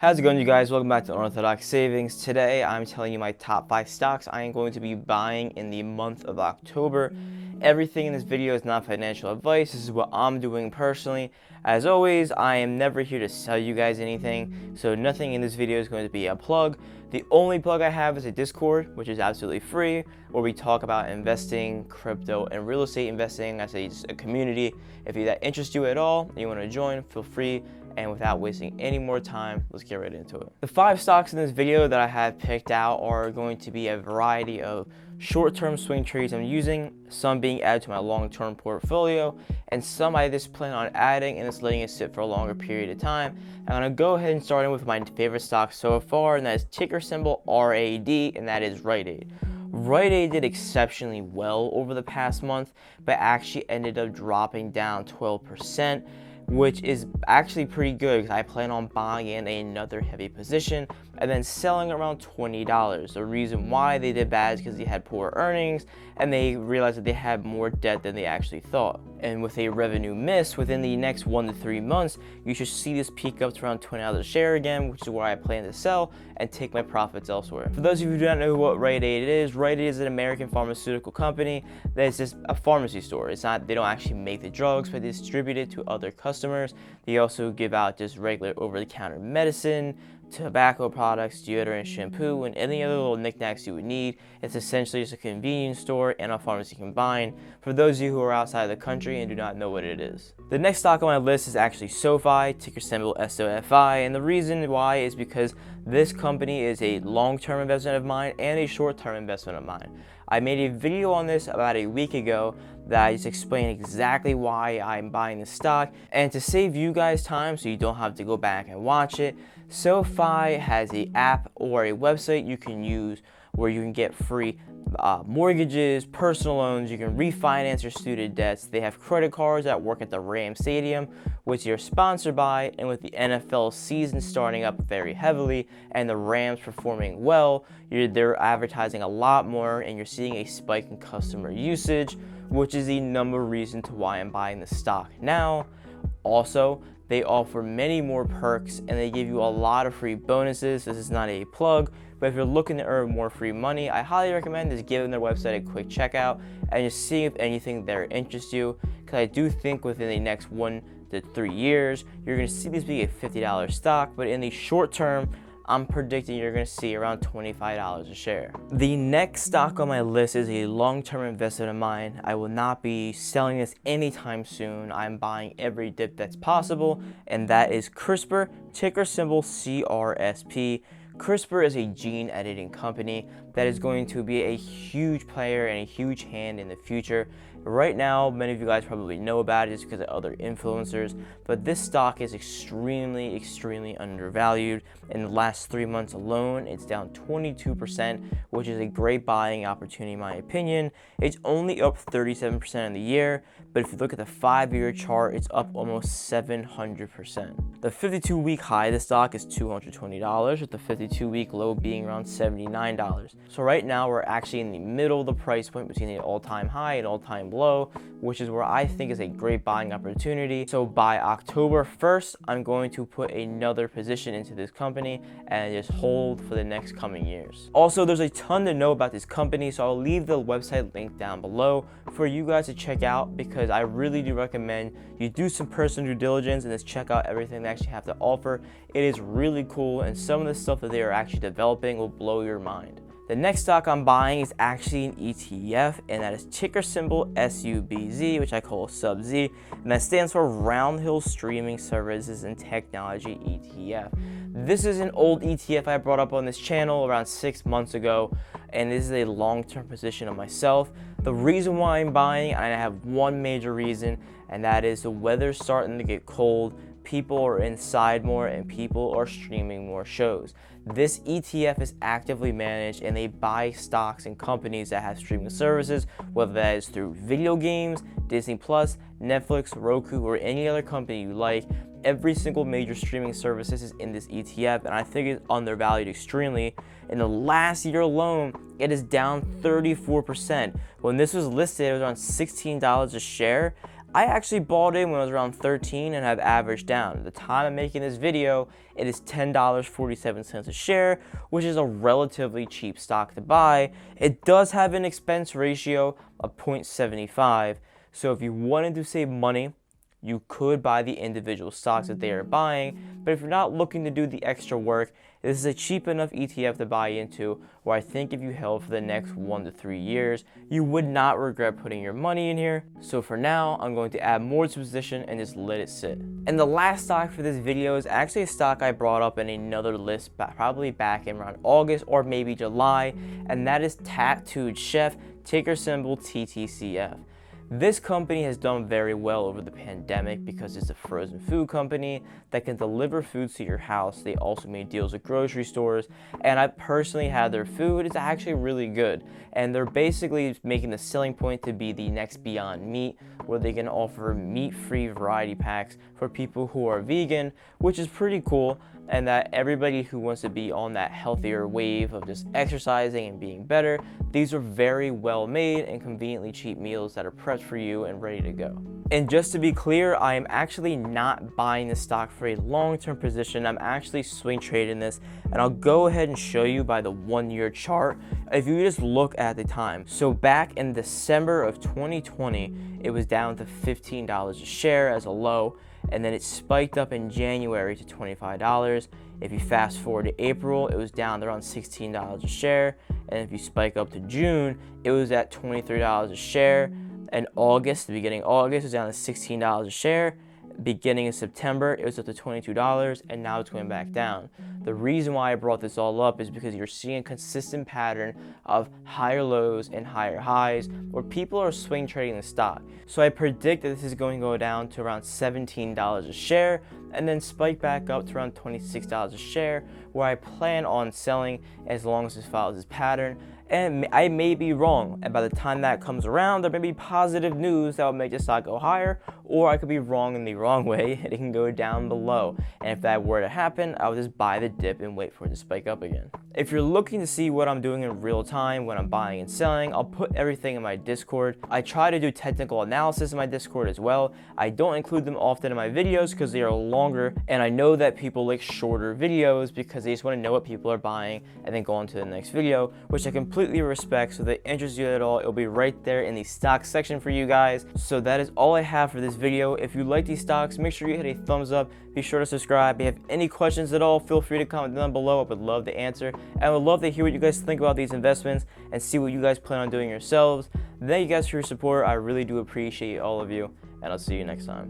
How's it going, you guys? Welcome back to Unorthodox Savings. Today I'm telling you my top 5 stocks I am going to be buying in the month of October. Everything in this video is not financial advice. This is what I'm doing personally. As always, I am never here to sell you guys anything, so nothing in this video is going to be a plug. The only plug I have is a Discord, which is absolutely free, where we talk about investing, crypto, and real estate investing as a community. If that interests you at all and you want to join, feel free. And without wasting any more time, let's get right into it. The 5 stocks in this video that I have picked out are going to be a variety of short-term swing trades I'm using, some being added to my long-term portfolio, and some I just plan on adding and just letting it sit for a longer period of time. I'm going to go ahead and start in with my favorite stock so far, and that is ticker symbol RAD, and that is Rite Aid. Rite Aid did exceptionally well over the past month, but actually ended up dropping down 12%. Which is actually pretty good because I plan on buying in another heavy position and then selling around $20. The reason why they did bad is because they had poor earnings and they realized that they had more debt than they actually thought. And with a revenue miss within the next 1 to 3 months, you should see this peak up to around $20 a share again, which is where I plan to sell and take my profits elsewhere. For those of you who do not know what Rite Aid is, Rite Aid is an American pharmaceutical company that is just a pharmacy store. It's not, they don't actually make the drugs, but they distribute it to other customers. They also give out just regular over-the-counter medicine, tobacco products, deodorant, shampoo, and any other little knickknacks you would need. It's essentially just a convenience store and a pharmacy combined for those of you who are outside of the country and do not know what it is. The next stock on my list is actually SOFI, ticker symbol SOFI, and the reason why is because this company is a long-term investment of mine and a short-term investment of mine. I made a video on this about a week ago that I just explained exactly why I'm buying the stock, and to save you guys time so you don't have to go back and watch it, SOFI has an app or a website you can use where you can get free mortgages, personal loans, you can refinance your student debts. They have credit cards that work at the Rams Stadium, which you're sponsored by, and with the NFL season starting up very heavily and the Rams performing well, they're advertising a lot more and you're seeing a spike in customer usage, which is the number reason to why I'm buying the stock now. Also, they offer many more perks and they give you a lot of free bonuses. This is not a plug, but if you're looking to earn more free money, I highly recommend just giving their website a quick checkout and just seeing if anything there interests you, because I do think within the next 1 to 3 years, you're going to see this be a $50 stock, but in the short term, I'm predicting you're going to see around $25 a share. The next stock on my list is a long-term investment of mine. I will not be selling this anytime soon. I'm buying every dip that's possible, and that is CRISPR, ticker symbol CRSP. CRISPR is a gene editing company that is going to be a huge player and a huge hand in the future. Right now, many of you guys probably know about it just because of other influencers, but this stock is extremely undervalued. In the last 3 months alone, it's down 22%, which is a great buying opportunity in my opinion. It's only up 37% in the year, but if you look at the 5-year chart, it's up almost 700%. The 52-week high of the stock is $220, with the 52-week low being around $79. So right now, we're actually in the middle of the price point between the all-time high and all-time low, which is where I think is a great buying opportunity. So by October 1st, I'm going to put another position into this company and just hold for the next coming years. Also, there's a ton to know about this company, so I'll leave the website link down below for you guys to check out, because I really do recommend you do some personal due diligence and just check out everything they actually have to offer. It is really cool, and some of the stuff that they are actually developing will blow your mind. The next stock I'm buying is actually an ETF, and that is ticker symbol SUBZ, which I call SUBZ, and that stands for Roundhill Streaming Services and Technology ETF. This is an old ETF I brought up on this channel around 6 months ago, and this is a long-term position of myself. The reason why I'm buying, and I have one major reason, and that is the weather's starting to get cold. People are inside more and people are streaming more shows. This ETF is actively managed and they buy stocks and companies that have streaming services, whether that is through video games, Disney+, Netflix, Roku, or any other company you like. Every single major streaming services is in this ETF, and I think it's undervalued extremely. In the last year alone, it is down 34%. When this was listed, it was around $16 a share. I actually bought in when I was around 13 and have averaged down. At the time I'm making this video, it is $10.47 a share, which is a relatively cheap stock to buy. It does have an expense ratio of 0.75, so if you wanted to save money, you could buy the individual stocks that they are buying, but if you're not looking to do the extra work, this is a cheap enough ETF to buy into where I think if you held for the next 1 to 3 years, you would not regret putting your money in here. So for now, I'm going to add more to the position and just let it sit. And the last stock for this video is actually a stock I brought up in another list probably back in around August or maybe July, and that is Tattooed Chef, ticker symbol TTCF. This company has done very well over the pandemic because it's a frozen food company that can deliver food to your house. They also made deals with grocery stores, and I personally had their food. It's actually really good, and they're basically making the selling point to be the next Beyond Meat, where they can offer meat-free variety packs for people who are vegan, which is pretty cool, and that everybody who wants to be on that healthier wave of just exercising and being better, these are very well made and conveniently cheap meals that are prepped for you and ready to go. And just to be clear, I am actually not buying this stock for a long-term position. I'm actually swing trading this, and I'll go ahead and show you by the 1-year chart if you just look at the time. So back in December of 2020, it was down to $15 a share as a low, and then it spiked up in January to $25. If you fast forward to April, it was down to around $16 a share, and if you spike up to June, it was at $23 a share. And August, the beginning of August, was down to $16 a share. Beginning of September, it was up to $22, and now it's going back down. The reason why I brought this all up is because you're seeing a consistent pattern of higher lows and higher highs where people are swing trading the stock. So I predict that this is going to go down to around $17 a share and then spike back up to around $26 a share, where I plan on selling as long as this follows this pattern. And I may be wrong, and by the time that comes around, there may be positive news that will make the stock go higher, or I could be wrong in the wrong way, and it can go down below. And if that were to happen, I would just buy the dip and wait for it to spike up again. If you're looking to see what I'm doing in real time when I'm buying and selling, I'll put everything in my Discord. I try to do technical analysis in my Discord as well. I don't include them often in my videos because they are longer, and I know that people like shorter videos because they just want to know what people are buying and then go on to the next video, which I completely respect. So if that interests you at all, it'll be right there in the stock section for you guys. So that is all I have for this video. If you like these stocks, make sure you hit a thumbs up. Be sure to subscribe. If you have any questions at all, feel free to comment down below. I would love to answer. And I would love to hear what you guys think about these investments and see what you guys plan on doing yourselves. Thank you guys for your support. I really do appreciate all of you, and I'll see you next time.